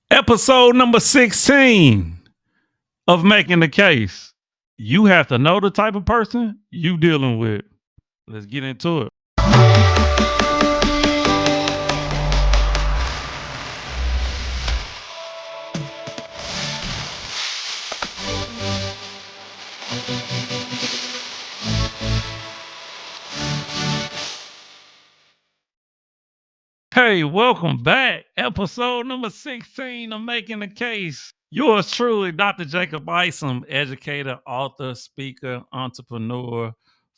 Episode number 16 of Making the Case. You have to know the type of person you dealing with. Let's get into it. Hey, welcome back. Episode number 16 of Making the Case. Yours truly, Dr. Jacob Isom, educator, author, speaker, entrepreneur,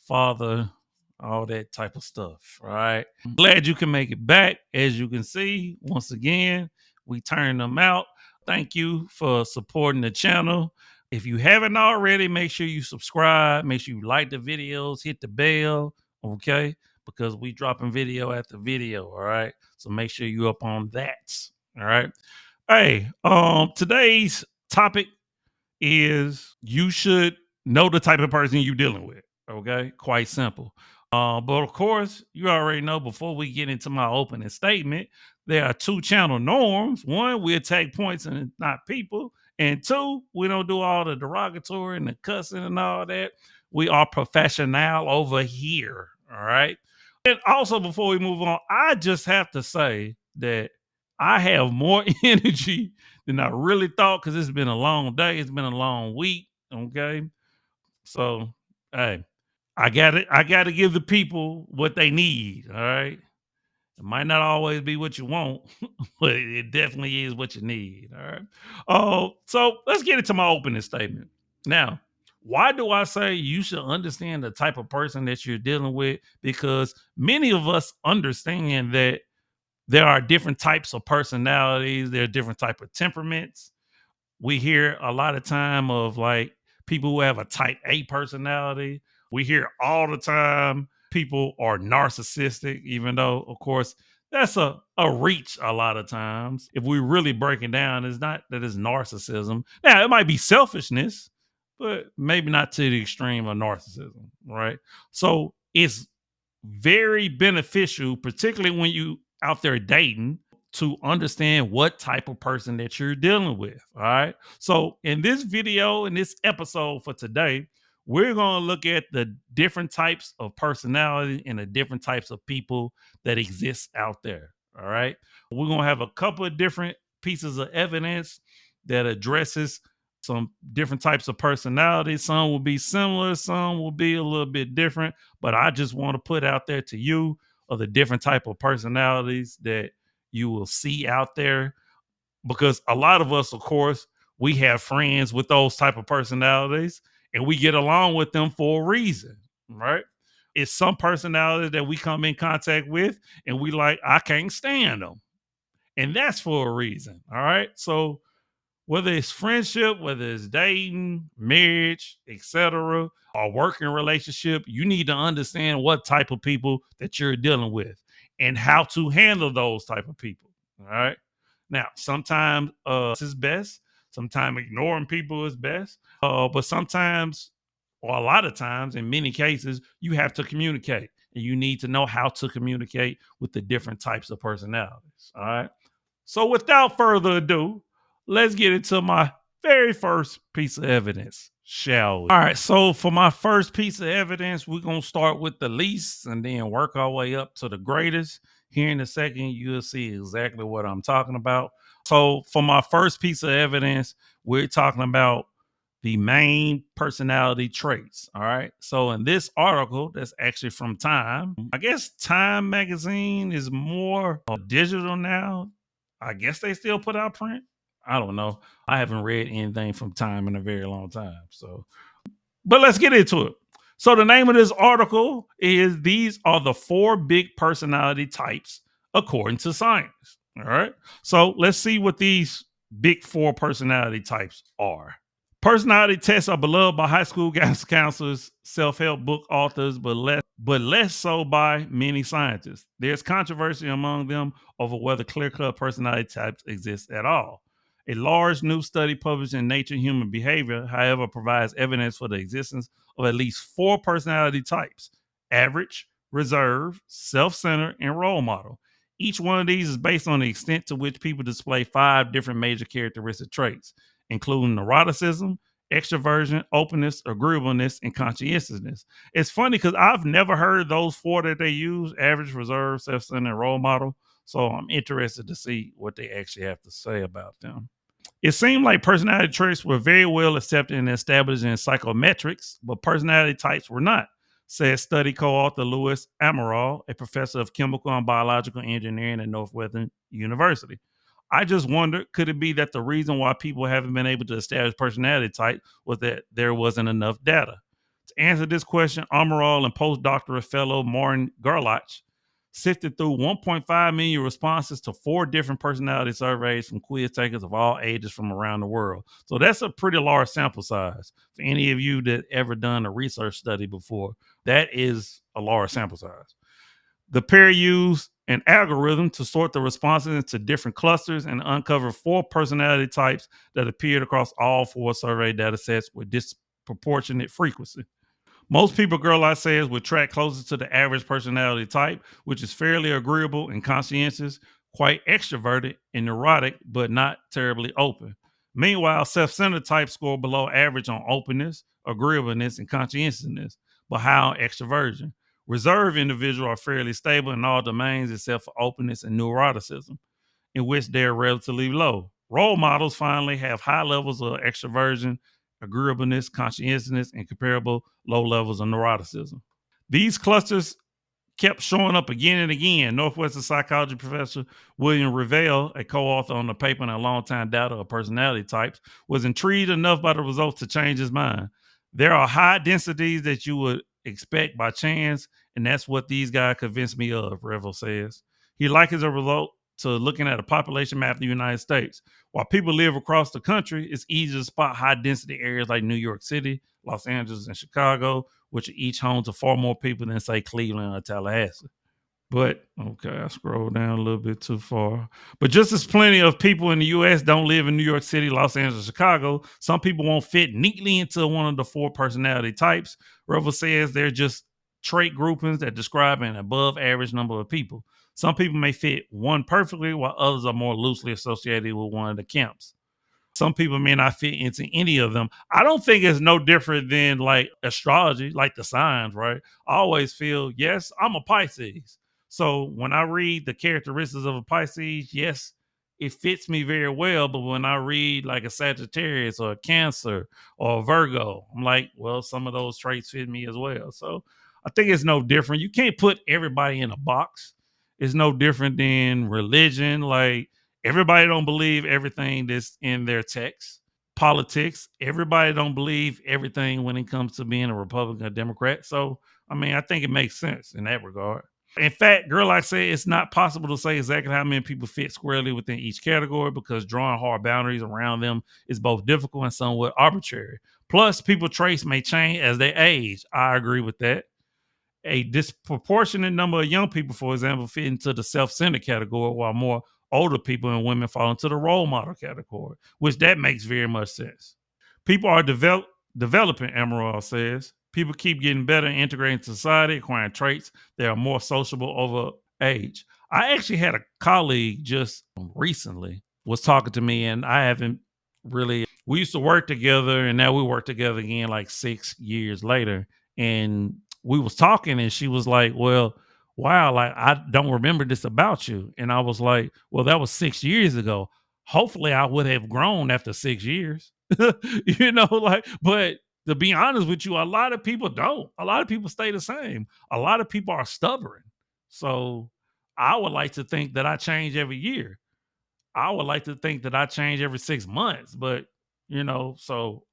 father, all that type of stuff. Right. Glad you can make it back. As you can see, once again, we turn them out. Thank you for supporting the channel. If you haven't already, make sure you subscribe. Make sure you like the videos, hit the bell. Okay. Because we dropping video after video. All right. So make sure you up on that. All right. Hey, today's topic is you should know the type of person you're dealing with. Okay. Quite simple. But of course, you already know before we get into my opening statement, there are two channel norms. One, we attack points and not people. And two, we don't do all the derogatory and the cussing and all that. We are professional over here. All right. And also, before we move on, I just have to say that I have more energy than I really thought because it's been a long day. It's been a long week. Okay. So, hey, I got to give the people what they need. All right. It might not always be what you want, but it definitely is what you need. All right. Oh, so let's get into my opening statement. Now, why do I say you should understand the type of person that you're dealing with? Because many of us understand that there are different types of personalities, there are different type of temperaments. We hear a lot of time of like people who have a type A personality. We hear all the time people are narcissistic, even though, of course, that's a reach a lot of times. If we really break it down, it's not that it's narcissism. Now, it might be selfishness, but maybe not to the extreme of narcissism, right? So it's very beneficial, particularly when you out there dating, to understand what type of person that you're dealing with. All right. So in this video, in this episode for today, we're going to look at the different types of personality and the different types of people that exist out there. All right. We're going to have a couple of different pieces of evidence that addresses some different types of personalities. Some will be similar, some will be a little bit different, but I just want to put out there to you of the different type of personalities that you will see out there, because a lot of us, of course, we have friends with those type of personalities and we get along with them for a reason, right? It's some personalities that we come in contact with and we like, I can't stand them, and that's for a reason. All right. So whether it's friendship, whether it's dating, marriage, etc., or working relationship, you need to understand what type of people that you're dealing with and how to handle those type of people. All right. Now, sometimes is best. Sometimes ignoring people is best. But sometimes, or a lot of times, in many cases, you have to communicate, and you need to know how to communicate with the different types of personalities. All right. So, without further ado, let's get into my very first piece of evidence, shall we? All right. So, for my first piece of evidence, we're going to start with the least and then work our way up to the greatest. Here in a second, you'll see exactly what I'm talking about. So, for my first piece of evidence, we're talking about the main personality traits. All right. So, in this article, that's actually from Time, I guess Time magazine is more digital now. I guess they still put out print. I don't know. I haven't read anything from Time in a very long time. So, but let's get into it. So, the name of this article is These Are the Four Big Personality Types According to Science. All right. So, let's see what these big four personality types are. Personality tests are beloved by high school guidance counselors, self-help book authors, but less so by many scientists. There's controversy among them over whether clear-cut personality types exist at all. A large new study published in Nature Human Behavior, however, provides evidence for the existence of at least four personality types: average, reserved, self-centered, and role model. Each one of these is based on the extent to which people display 5 different major characteristic traits, including neuroticism, extroversion, openness, agreeableness, and conscientiousness. It's funny because I've never heard those 4 that they use: average, reserved, self-centered, and role model. So I'm interested to see what they actually have to say about them. It seemed like personality traits were very well accepted and established in psychometrics, but personality types were not, said study co-author Louis Amaral, a professor of chemical and biological engineering at Northwestern University. I just wonder, could it be that the reason why people haven't been able to establish personality type was that there wasn't enough data? To answer this question, Amaral and postdoctoral fellow Martin Gerlach sifted through 1.5 million responses to 4 different personality surveys from quiz takers of all ages from around the world. So that's a pretty large sample size. For any of you that ever done a research study before, that is a large sample size. The pair used an algorithm to sort the responses into different clusters and uncover 4 personality types that appeared across all 4 survey data sets with disproportionate frequency. Most people, Gerlach says, would track closer to the average personality type, which is fairly agreeable and conscientious, quite extroverted and neurotic, but not terribly open. Meanwhile, self-centered types score below average on openness, agreeableness, and conscientiousness, but high on extroversion. Reserved individuals are fairly stable in all domains except for openness and neuroticism, in which they're relatively low. Role models finally have high levels of extroversion, agreeableness, conscientiousness, and comparable low levels of neuroticism. These clusters kept showing up again and again. Northwestern psychology professor William Revelle, a co-author on the paper and a longtime doubter of personality types, was intrigued enough by the results to change his mind. There are high densities that you would expect by chance, and that's what these guys convinced me of, Revelle says. He likens a result to looking at a population map of the United States. While people live across the country, it's easy to spot high density areas like New York City, Los Angeles, and Chicago, which are each home to far more people than, say, Cleveland or Tallahassee. But okay, I scrolled down a little bit too far. But just as plenty of people in the US don't live in New York City, Los Angeles, Chicago, some people won't fit neatly into one of the 4 personality types. Revel says they're just trait groupings that describe an above average number of people. Some people may fit one perfectly, while others are more loosely associated with one of the camps. Some people may not fit into any of them. I don't think it's no different than like astrology, like the signs, right? I always feel, yes, I'm a Pisces. So when I read the characteristics of a Pisces, yes, it fits me very well. But when I read like a Sagittarius or a Cancer or a Virgo, I'm like, well, some of those traits fit me as well. So I think it's no different. You can't put everybody in a box. It's no different than religion. Like, everybody don't believe everything that's in their text. Politics, everybody don't believe everything when it comes to being a Republican or Democrat. So, I mean, I think it makes sense in that regard. In fact, girl, I say it's not possible to say exactly how many people fit squarely within each category because drawing hard boundaries around them is both difficult and somewhat arbitrary. Plus, people traits may change as they age. I agree with that. A disproportionate number of young people, for example, fit into the self-centered category, while more older people and women fall into the role model category, which that makes very much sense. People are developing, Emerald says. People keep getting better and integrating into society, acquiring traits. They are more sociable over age. I actually had a colleague just recently was talking to me, and I haven't really. We used to work together, and now we work together again, like 6 years later. And we was talking, and she was like, "Well, wow, like I don't remember this about you." And I was like, "Well, that was 6 years ago. Hopefully, I would have grown after 6 years." Like, but to be honest with you, a lot of people don't. A lot of people stay the same. A lot of people are stubborn. So I would like to think that I change every year. I would like to think that I change every 6 months, but so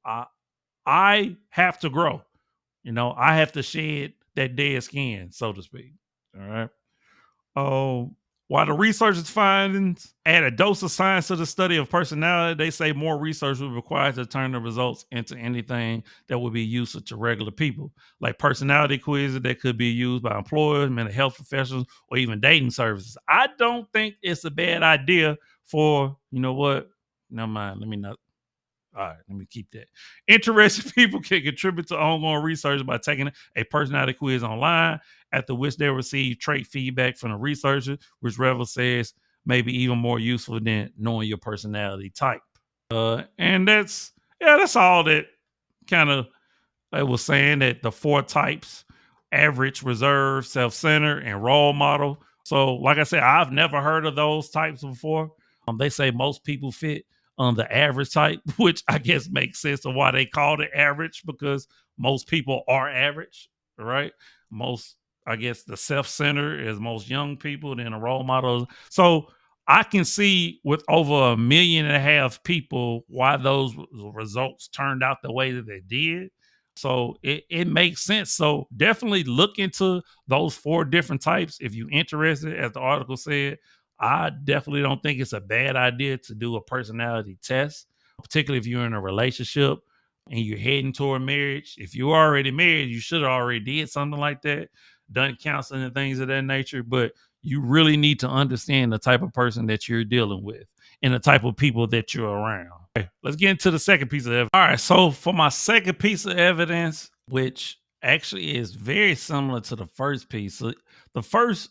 I have to grow. I have to shed that dead skin, so to speak. All right. Oh, while the researchers' findings add a dose of science to the study of personality, they say more research will be required to turn the results into anything that would be useful to regular people, like personality quizzes that could be used by employers, mental health professionals, or even dating services. I don't think it's a bad idea for, you know what? Never mind. Let me not. All right, let me keep that. Interested people can contribute to ongoing research by taking a personality quiz online. after which they receive trait feedback from the researcher, which Revel says may be even more useful than knowing your personality type. And that's all that kind of it was saying, that the four types: average, reserved, self-centered, and role model. So, like I said, I've never heard of those types before. They say most people fit on the average type, which I guess makes sense of why they called it average, because most people are average, right? Most, I guess, the self-centered is most young people, then the role models. So I can see with over 1.5 million people why those results turned out the way that they did. So it makes sense. So definitely look into those four different types if you're interested. As the article said, I definitely don't think it's a bad idea to do a personality test, particularly if you're in a relationship and you're heading toward marriage. If you're already married, you should have already did something like that, done counseling and things of that nature. But you really need to understand the type of person that you're dealing with and the type of people that you're around. Okay, let's get into the second piece of evidence. All right, so for my second piece of evidence, which actually is very similar to the first piece. So the first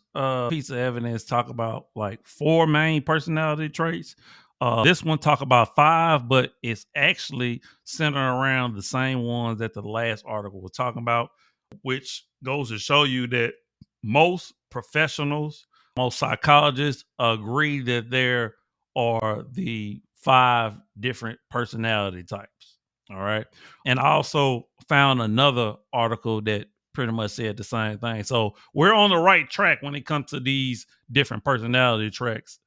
piece of evidence talk about like 4 main personality traits. This one talk about 5, but it's actually centered around the same ones that the last article was talking about, which goes to show you that most professionals, most psychologists agree that there are the 5 different personality types. All right. And I also found another article that pretty much said the same thing. So we're on the right track when it comes to these different personality traits.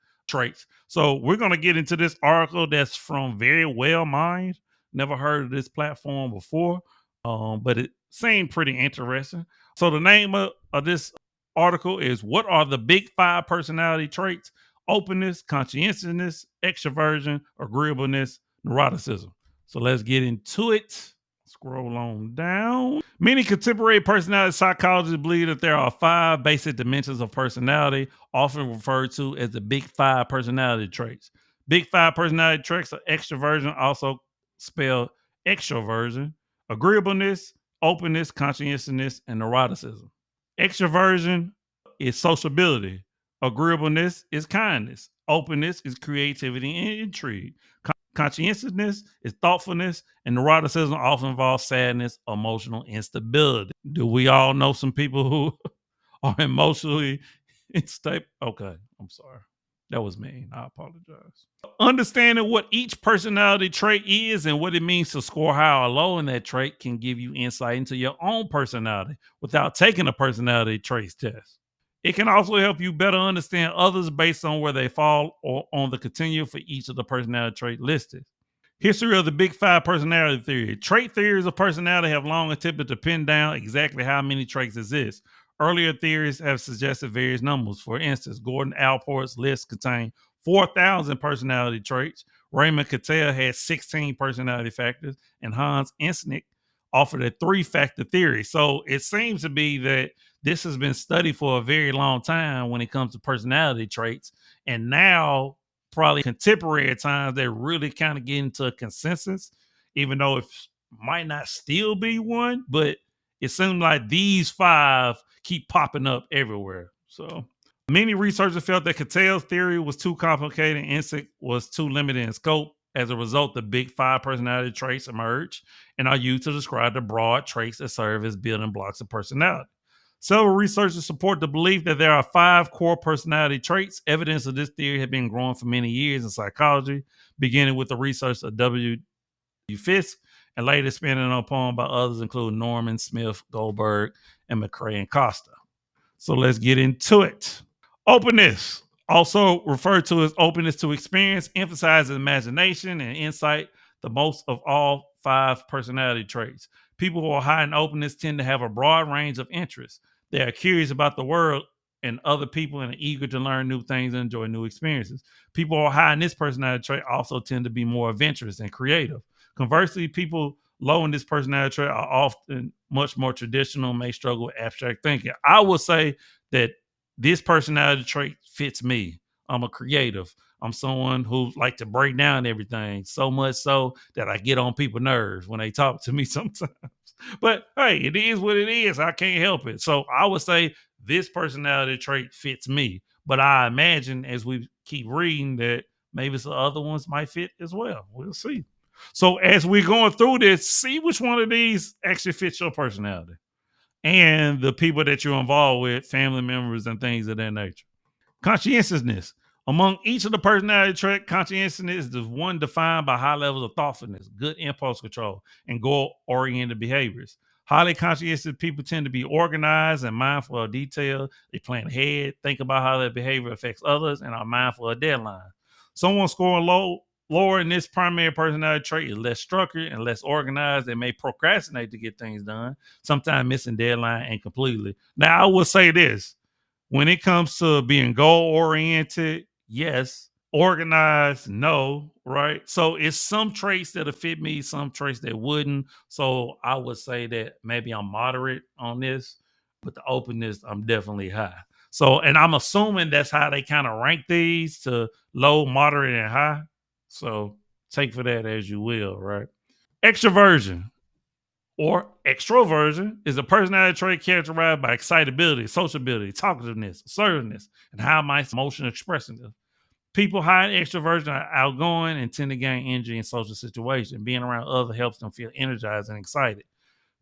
So we're going to get into this article that's from Very Well Mind. Never heard of this platform before, but it seemed pretty interesting. So the name of this article is "What are the big 5 personality traits? Openness, conscientiousness, extroversion, agreeableness, neuroticism." So let's get into it. Scroll on down. Many contemporary personality psychologists believe that there are 5 basic dimensions of personality, often referred to as the big 5 personality traits. Big 5 personality traits are extroversion, also spelled extroversion, agreeableness, openness, conscientiousness, and neuroticism. Extroversion is sociability. Agreeableness is kindness. Openness is creativity and intrigue. Conscientiousness is thoughtfulness, and neuroticism often involves sadness, emotional instability. Do we all know some people who are emotionally unstable? Okay, I'm sorry. That was mean. I apologize. Understanding what each personality trait is and what it means to score high or low in that trait can give you insight into your own personality without taking a personality traits test. It can also help you better understand others based on where they fall or on the continuum for each of the personality trait listed. History of the Big 5 personality theory. Trait theories of personality have long attempted to pin down exactly how many traits exist. Earlier theories have suggested various numbers. For instance, Gordon Allport's list contained 4,000 personality traits. Raymond Cattell had 16 personality factors, and Hans Insnick offered a 3-factor theory. So it seems to be that this has been studied for a very long time when it comes to personality traits. And now, probably contemporary times, they're really kind of getting to a consensus, even though it might not still be one, but it seems like these 5 keep popping up everywhere. So many researchers felt that Cattell's theory was too complicated and Instinct was too limited in scope. As a result, the big 5 personality traits emerged and are used to describe the broad traits that serve as building blocks of personality. Several researchers support the belief that there are 5 core personality traits. Evidence of this theory had been growing for many years in psychology, beginning with the research of W. Fisk and later expanded upon by others, including Norman, Smith, Goldberg, and McCrae and Costa. So let's get into it. Openness, also referred to as openness to experience, emphasizes imagination and insight, the most of all 5 personality traits. People who are high in openness tend to have a broad range of interests. They are curious about the world and other people and are eager to learn new things and enjoy new experiences. People who are high in this personality trait also tend to be more adventurous and creative. Conversely, people low in this personality trait are often much more traditional, may struggle with abstract thinking. I will say that this personality trait fits me. I'm a creative. I'm someone who like to break down everything, so much so that I get on people's nerves when they talk to me sometimes. But hey, it is what it is. I can't help it. So I would say this personality trait fits me. But I imagine as we keep reading that maybe some other ones might fit as well. We'll see. So as we're going through this, see which one of these actually fits your personality and the people that you're involved with, family members and things of that nature. Conscientiousness. Among each of the personality traits, conscientiousness is the one defined by high levels of thoughtfulness, good impulse control, and goal-oriented behaviors. Highly conscientious people tend to be organized and mindful of detail. They plan ahead, think about how their behavior affects others, and are mindful of deadlines. Someone scoring lower in this primary personality trait is less structured and less organized. They may procrastinate to get things done, sometimes missing deadline and completely. Now, I will say this when it comes to being goal oriented, yes. Organized, no. Right. So it's some traits that'll fit me, some traits that wouldn't. So I would say that maybe I'm moderate on this, but the openness, I'm definitely high. So, and I'm assuming that's how they kind of rank these to low, moderate, and high. So take for that as you will. Right. Extroversion or extroversion is a personality trait characterized by excitability, sociability, talkativeness, assertiveness, and high emotion expressiveness. People high in extroversion are outgoing and tend to gain energy in social situations. Being around others helps them feel energized and excited.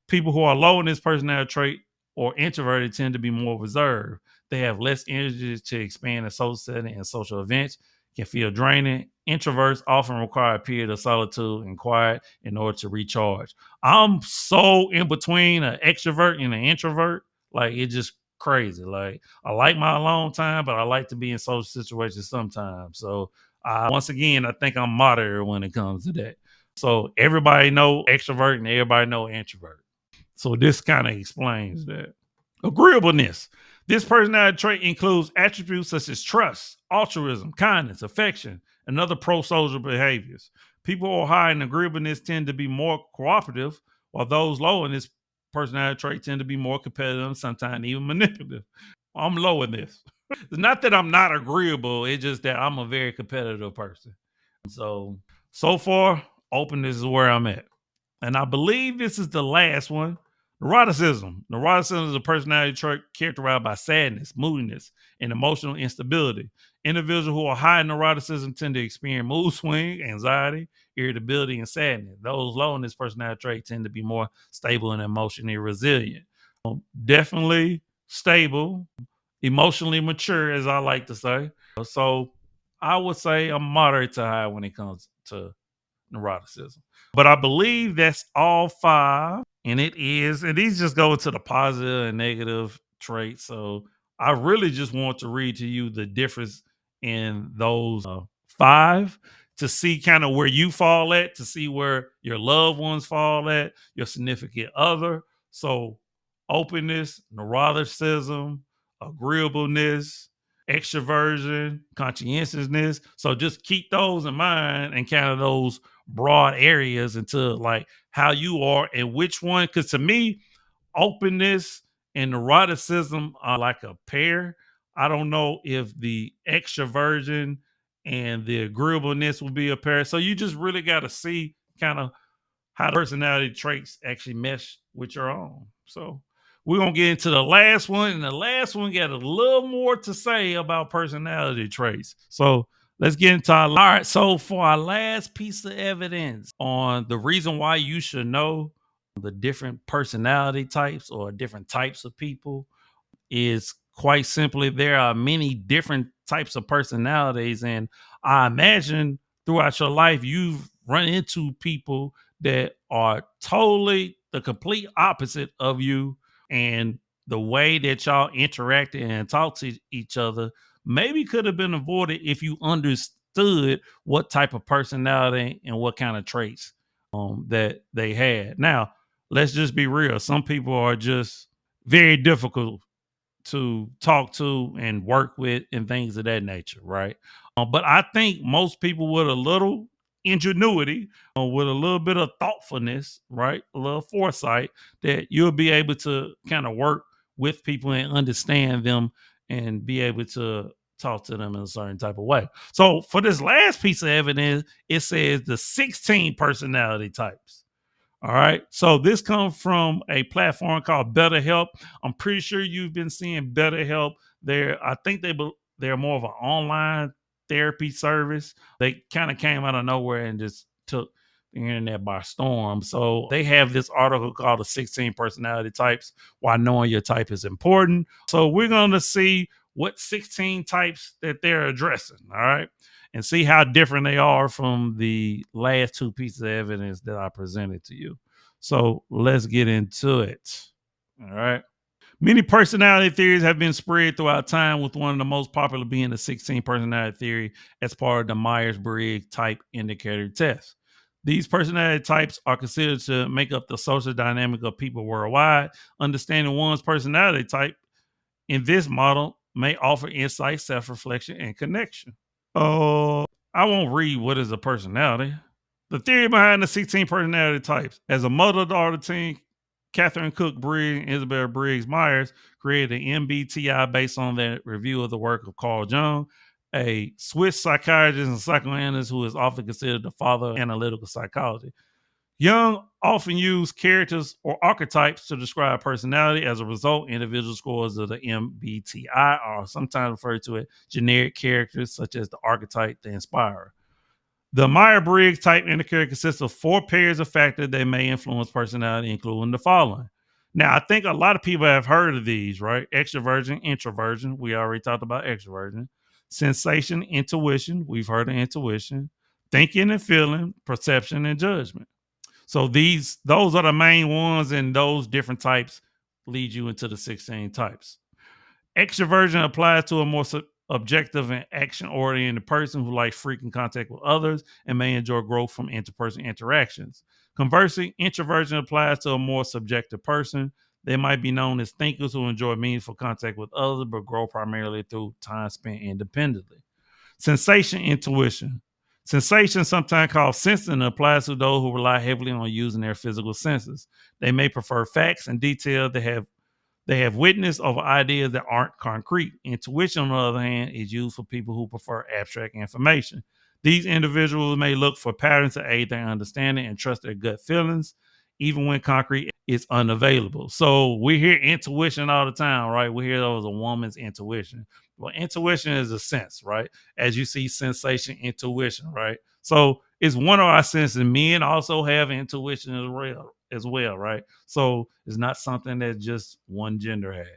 People who are low in this personality trait or introverted tend to be more reserved. They have less energy to expand in social setting and social events, can feel draining. Introverts often require a period of solitude and quiet in order to recharge. I'm so in between an extrovert and an introvert. Like it's just crazy. Like I like my alone time, but I like to be in social situations sometimes. So once again, I think I'm moderate when it comes to that. So everybody know extrovert and everybody know introvert. So this kind of explains that. Agreeableness. This personality trait includes attributes such as trust, altruism, kindness, affection, and other pro-social behaviors. People who are high in agreeableness tend to be more cooperative, while those low in this personality trait tend to be more competitive, sometimes even manipulative. I'm low in this. It's not that I'm not agreeable, it's just that I'm a very competitive person. So far, openness is where I'm at. And I believe this is the last one. Neuroticism. Neuroticism is a personality trait characterized by sadness, moodiness, and emotional instability. Individuals who are high in neuroticism tend to experience mood swing, anxiety, irritability, and sadness. Those low in this personality trait tend to be more stable and emotionally resilient. Definitely stable, emotionally mature, as I like to say. So I would say I'm moderate to high when it comes to neuroticism. But I believe that's all five. And it is, and these just go to the positive and negative traits. So I really just want to read to you the difference in those five to see kind of where you fall at, to see where your loved ones fall at, your significant other. So openness, neuroticism, agreeableness, extroversion, conscientiousness. So just keep those in mind and kind of those broad areas into like how you are and which one. Because to me, openness and neuroticism are like a pair. I don't know if the extroversion and the agreeableness will be a pair. So you just really got to see kind of how the personality traits actually mesh with your own. So we're gonna get into the last one, and the last one got a little more to say about personality traits. So let's get into our all right. So for our last piece of evidence on the reason why you should know the different personality types or different types of people is quite simply there are many different types of personalities. And I imagine throughout your life, you've run into people that are totally the complete opposite of you. And the way that y'all interacted and talked to each other maybe could have been avoided if you understood what type of personality and what kind of traits that they had. Now, let's just be real. Some people are just very difficult to talk to and work with and things of that nature, right? But I think most people with a little ingenuity, with a little bit of thoughtfulness, right, a little foresight, that you'll be able to kind of work with people and understand them and be able to talk to them in a certain type of way. So for this last piece of evidence, it says the 16 personality types. All right. So this comes from a platform called BetterHelp. I'm pretty sure you've been seeing BetterHelp there. I think they're more of an online therapy service. They kind of came out of nowhere and just took the internet by storm. So they have this article called the 16 personality types, why knowing your type is important. So we're going to see what 16 types that they're addressing. All right, and see how different they are from the last two pieces of evidence that I presented to you. So let's get into it. All right. Many personality theories have been spread throughout time, with one of the most popular being the 16 personality theory as part of the Myers-Briggs type indicator test. These personality types are considered to make up the social dynamic of people worldwide. Understanding one's personality type in this model may offer insight, self-reflection, and connection. Oh, I won't read what is a personality. The theory behind the 16 personality types. As a mother-daughter team, Catherine Cook Briggs and Isabel Briggs Myers created an MBTI based on their review of the work of Carl Jung, a Swiss psychiatrist and psychoanalyst who is often considered the father of analytical psychology. Jung often used characters or archetypes to describe personality. As a result, individual scores of the MBTI are sometimes referred to as generic characters, such as the archetype, the inspirer. The Myers-Briggs type indicator consists of 4 pairs of factors that may influence personality, including the following. Now, I think a lot of people have heard of these, right? Extroversion, introversion. We already talked about extroversion. Sensation, intuition. We've heard of intuition. Thinking and feeling, perception, and judgment. So those are the main ones, and those different types lead you into the 16 types. Extroversion applies to a more objective and action-oriented person who likes frequent contact with others and may enjoy growth from interpersonal interactions. Conversely, introversion applies to a more subjective person. They might be known as thinkers who enjoy meaningful contact with others but grow primarily through time spent independently. Sensation intuition. Sensation, sometimes called sensing, applies to those who rely heavily on using their physical senses. They may prefer facts and detail they have witnessed over ideas that aren't concrete. Intuition, on the other hand, is used for people who prefer abstract information. These individuals may look for patterns to aid their understanding and trust their gut feelings, even when concrete is unavailable. So we hear intuition all the time, right? We hear those a woman's intuition. Well, intuition is a sense, right? As you see, sensation, intuition, right? So it's one of our senses. Men also have intuition as well, right? So it's not something that just one gender has.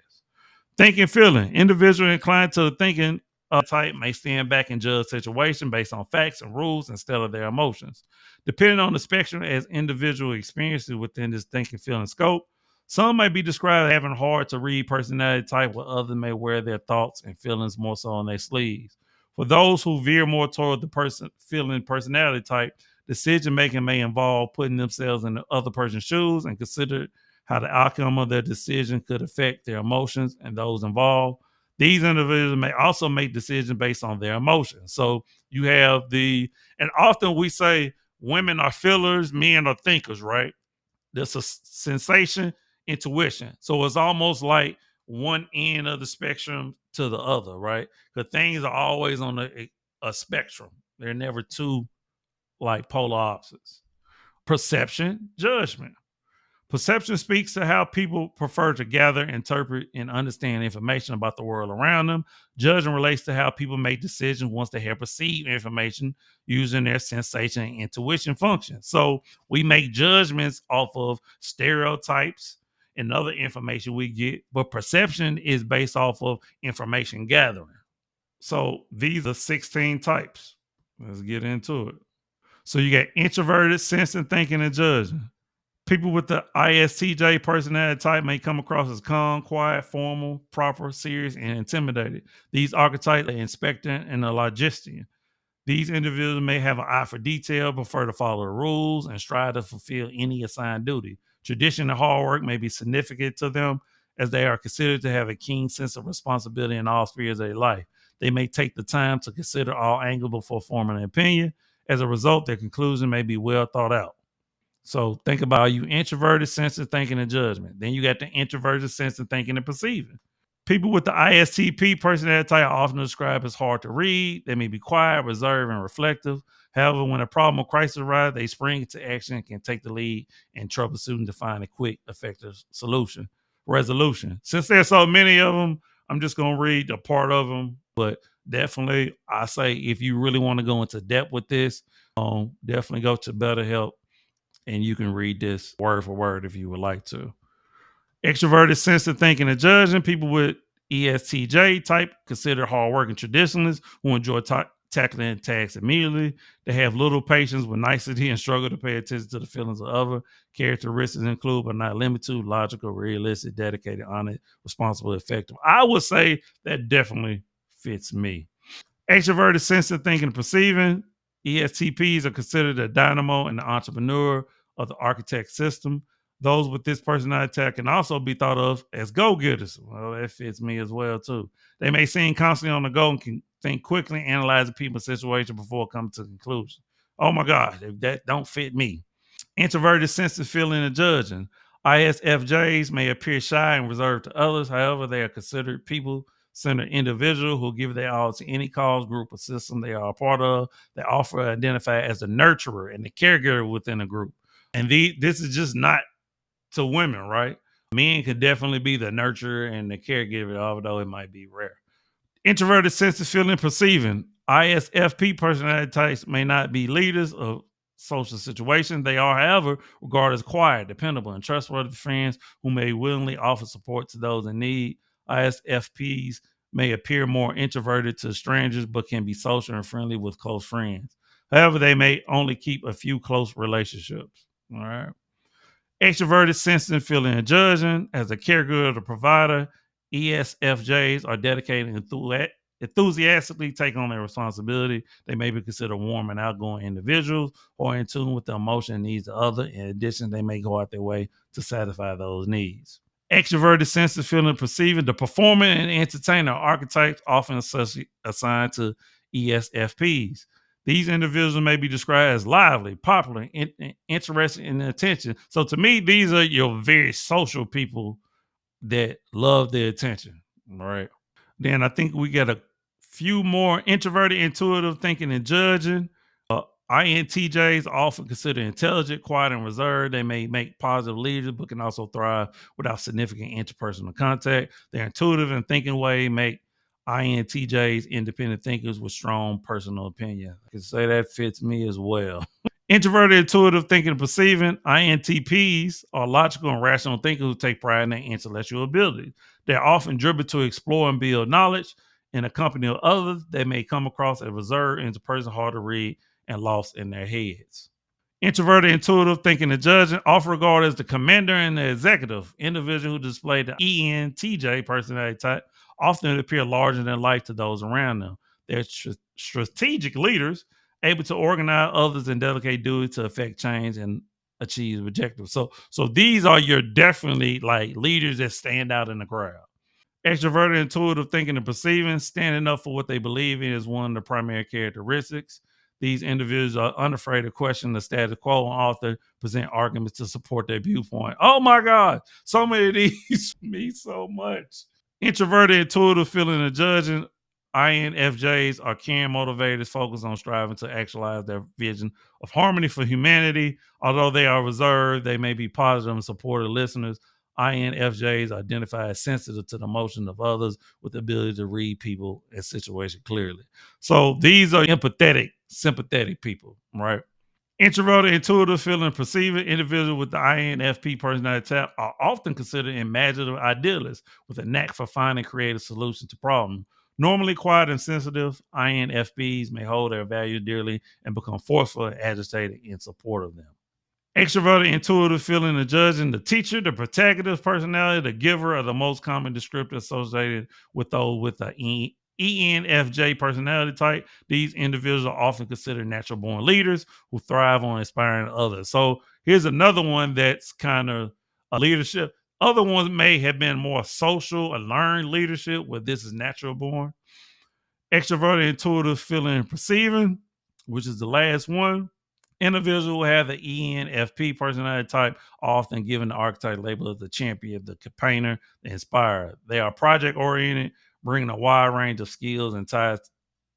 Thinking, feeling. Individual inclined to the thinking type may stand back and judge situation based on facts and rules instead of their emotions. Depending on the spectrum as individual experiences within this thinking, feeling scope, some may be described as having hard to read personality type, while others may wear their thoughts and feelings more so on their sleeves. For those who veer more toward the feeling personality type, decision making may involve putting themselves in the other person's shoes and consider how the outcome of their decision could affect their emotions and those involved. These individuals may also make decisions based on their emotions. So you have and often we say women are feelers, men are thinkers, right? There's a sensation, intuition. So it's almost like one end of the spectrum to the other, right? Because things are always on a spectrum. They're never two like polar opposites. Perception, judgment. Perception speaks to how people prefer to gather, interpret, and understand information about the world around them. Judgment relates to how people make decisions once they have perceived information using their sensation and intuition functions. So we make judgments off of stereotypes and other information we get, but perception is based off of information gathering. So these are 16 types. Let's get into it. So you got introverted, sensing, thinking, and judging. People with the ISTJ personality type may come across as calm, quiet, formal, proper, serious, and intimidated. These archetypes are inspector and a logistician. These individuals may have an eye for detail, prefer to follow the rules, and strive to fulfill any assigned duty. Tradition and hard work may be significant to them, as they are considered to have a keen sense of responsibility in all spheres of their life. They may take the time to consider all angles before forming an opinion. As a result, their conclusion may be well thought out. So think about you introverted, sensitive, thinking, and judgment. Then you got the introverted, sensitive, thinking, and perceiving. People with the ISTP personality type are often described as hard to read. They may be quiet, reserved, and reflective. However, when a problem or crisis arises, they spring into action and can take the lead in troubleshooting to find a quick, effective resolution. Since there's so many of them, I'm just going to read a part of them. But definitely, I say if you really want to go into depth with this, definitely go to BetterHelp and you can read this word for word if you would like to. Extroverted, sensitive thinking, and judging. People with ESTJ type consider hardworking traditionalists who enjoy tackling tasks immediately. They have little patience with nicety and struggle to pay attention to the feelings of others. Characteristics include, but not limited to, logical, realistic, dedicated, honest, responsible, effective. I would say that definitely fits me. Extroverted, sensitive thinking, and perceiving. ESTPs are considered the dynamo and the entrepreneur of the architect system. Those with this personality type can also be thought of as go-getters. Well, that fits me as well, too. They may seem constantly on the go and can think quickly, analyzing people's situation before coming to a conclusion. Oh my God, that don't fit me. Introverted, sensitive, feeling, and judging. ISFJs may appear shy and reserved to others. However, they are considered people-centered individuals who give their all to any cause, group, or system they are a part of. They often identify as the nurturer and the caregiver within a group. And this is just not to women, right? Men could definitely be the nurturer and the caregiver, although it might be rare. Introverted, sensitive, feeling, perceiving. ISFP personality types may not be leaders of social situations. They are, however, regarded as quiet, dependable, and trustworthy friends who may willingly offer support to those in need. ISFPs may appear more introverted to strangers, but can be social and friendly with close friends. However, they may only keep a few close relationships. All right. Extroverted, sensitive, feeling, and judging. As a caregiver or provider, ESFJs are dedicated and enthusiastically take on their responsibility. They may be considered warm and outgoing individuals or in tune with the emotion and needs of others. In addition, they may go out their way to satisfy those needs. Extroverted, sensitive, feeling, perceiving. The performer and entertainer archetypes often assigned to ESFPs. These individuals may be described as lively, popular, interested in attention. So to me, these are your very social people that love the attention, right? Then I think we got a few more introverted, intuitive thinking and judging. INTJs are often considered intelligent, quiet, and reserved. They may make positive leaders, but can also thrive without significant interpersonal contact. Their intuitive and thinking way make INTJs independent thinkers with strong personal opinion. I can say that fits me as well. Introverted, intuitive thinking and perceiving. INTPs are logical and rational thinkers who take pride in their intellectual abilities. They're often driven to explore and build knowledge. In the company of others, they may come across as reserved, interpersonal, hard to read, and lost in their heads. Introverted, intuitive thinking and judging, often regarded as the commander and the executive. Individuals who display the ENTJ personality type often appear larger than life to those around them. They're strategic leaders, able to organize others and delegate duties to affect change and achieve objectives. So these are your definitely like leaders that stand out in the crowd. Extroverted, intuitive thinking and perceiving, standing up for what they believe in is one of the primary characteristics. These individuals are unafraid to question the status quo and often present arguments to support their viewpoint. Oh my God, so many of these me so much. Introverted, intuitive, feeling, and judging. INFJs are caring motivators focused on striving to actualize their vision of harmony for humanity. Although they are reserved, they may be positive and supportive listeners. INFJs identify as sensitive to the emotions of others with the ability to read people and situations clearly. So these are empathetic, sympathetic people, right? Introverted, intuitive, feeling, perceiving individuals with the INFP personality type are often considered imaginative idealists with a knack for finding creative solutions to problems. Normally quiet and sensitive, INFPs may hold their values dearly and become forceful and agitated in support of them. Extroverted, intuitive, feeling, and judging. The teacher, the protagonist personality, the giver are the most common descriptors associated with those with the ENFJ personality type. These individuals are often considered natural born leaders who thrive on inspiring others. So here's another one that's kind of a leadership. Other ones may have been more social and learned leadership, where this is natural born. Extroverted, intuitive, feeling, and perceiving, which is the last one. Individuals who have the ENFP personality type, often given the archetype label of the champion, the campaigner, the inspirer. They are project oriented, bringing a wide range of skills and ties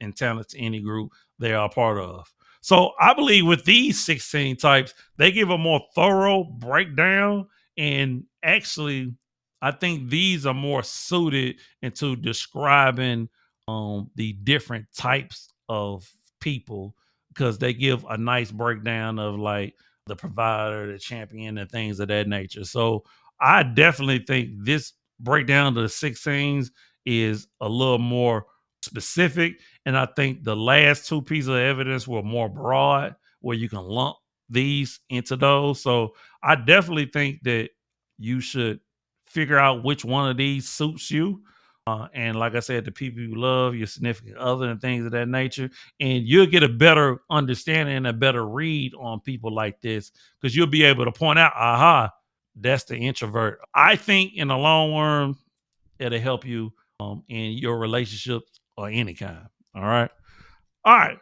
and talents to any group they are a part of. So I believe with these 16 types, they give a more thorough breakdown. And actually, I think these are more suited into describing the different types of people, because they give a nice breakdown of like the provider, the champion, and things of that nature. So I definitely think this breakdown to the 16s is a little more specific. And I think the last two pieces of evidence were more broad, where you can lump these into those. So I definitely think that you should figure out which one of these suits you. And like I said, the people you love, your significant other, and things of that nature. And you'll get a better understanding and a better read on people like this, because you'll be able to point out, aha, that's the introvert. I think in the long run, it'll help you in your relationships or any kind. All right. All right.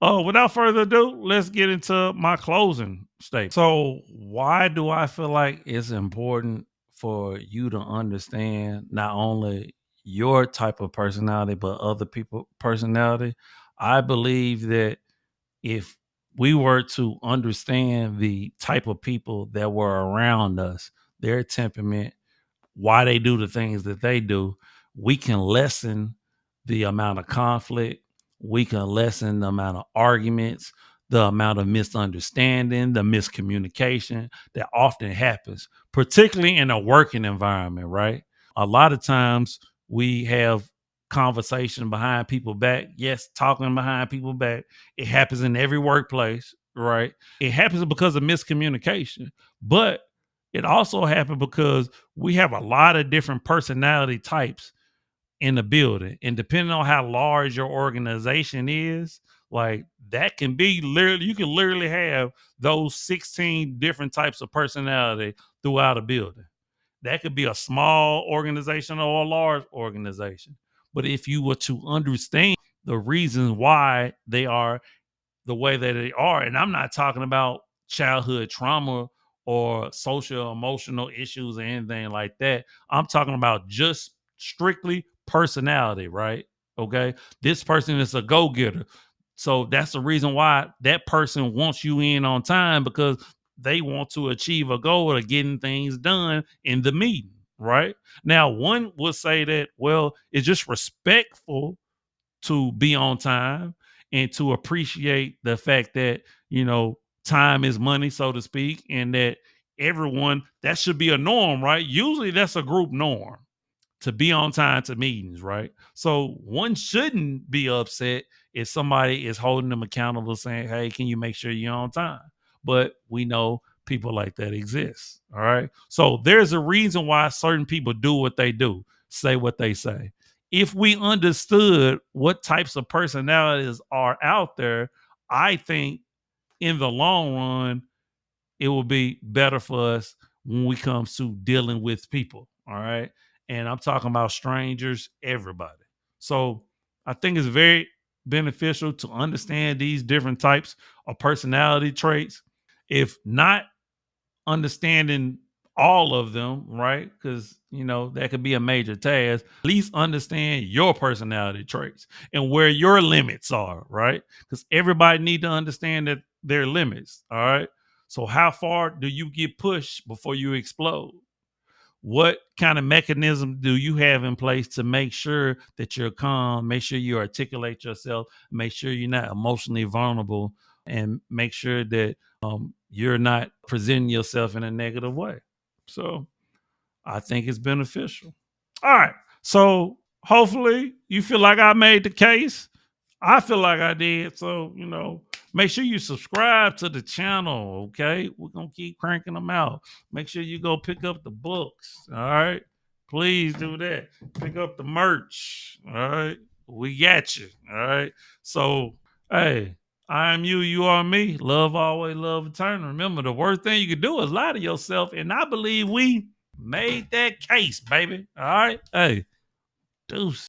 Oh, without further ado, let's get into my closing statement. So, why do I feel like it's important for you to understand not only your type of personality, but other people's personality? I believe that if we were to understand the type of people that were around us, their temperament, why they do the things that they do, we can lessen the amount of conflict. We can lessen the amount of arguments, the amount of misunderstanding, the miscommunication that often happens, particularly in a working environment, right? A lot of times we have conversation behind people back. Yes, talking behind people back. It happens in every workplace, right? It happens because of miscommunication, but it also happened because we have a lot of different personality types in the building. And depending on how large your organization is, like that can be literally, you can literally have those 16 different types of personality throughout a building. That could be a small organization or a large organization. But if you were to understand the reasons why they are the way that they are. And I'm not talking about childhood trauma or social emotional issues or anything like that. I'm talking about just strictly personality, right? Okay. This person is a go getter. So that's the reason why that person wants you in on time, because they want to achieve a goal of getting things done in the meeting, right? Now, one would say that, well, it's just respectful to be on time and to appreciate the fact that, time is money, so to speak, and that everyone, that should be a norm, right? Usually that's a group norm to be on time to meetings, right? So one shouldn't be upset if somebody is holding them accountable, saying, hey, can you make sure you're on time? But we know people like that exist. All right. So there's a reason why certain people do what they do, say what they say. If we understood what types of personalities are out there, I think in the long run, it will be better for us when we come to dealing with people. All right. And I'm talking about strangers, everybody. So I think it's very beneficial to understand these different types of personality traits. If not understanding all of them, right? Because that could be a major task. At least understand your personality traits and where your limits are, right? Because everybody need to understand that their limits. All right. So how far do you get pushed before you explode? What kind of mechanism do you have in place to make sure that you're calm, make sure you articulate yourself, make sure you're not emotionally vulnerable, and make sure that you're not presenting yourself in a negative way? So I think it's beneficial. All right. So hopefully you feel like I made the case. I feel like I did. So, make sure you subscribe to the channel. Okay. We're going to keep cranking them out. Make sure you go pick up the books. All right. Please do that. Pick up the merch. All right. We got you. All right. So, hey, I am you. You are me. Love always, love eternal. Remember, the worst thing you can do is lie to yourself. And I believe we made that case, baby. All right. Hey, deuce.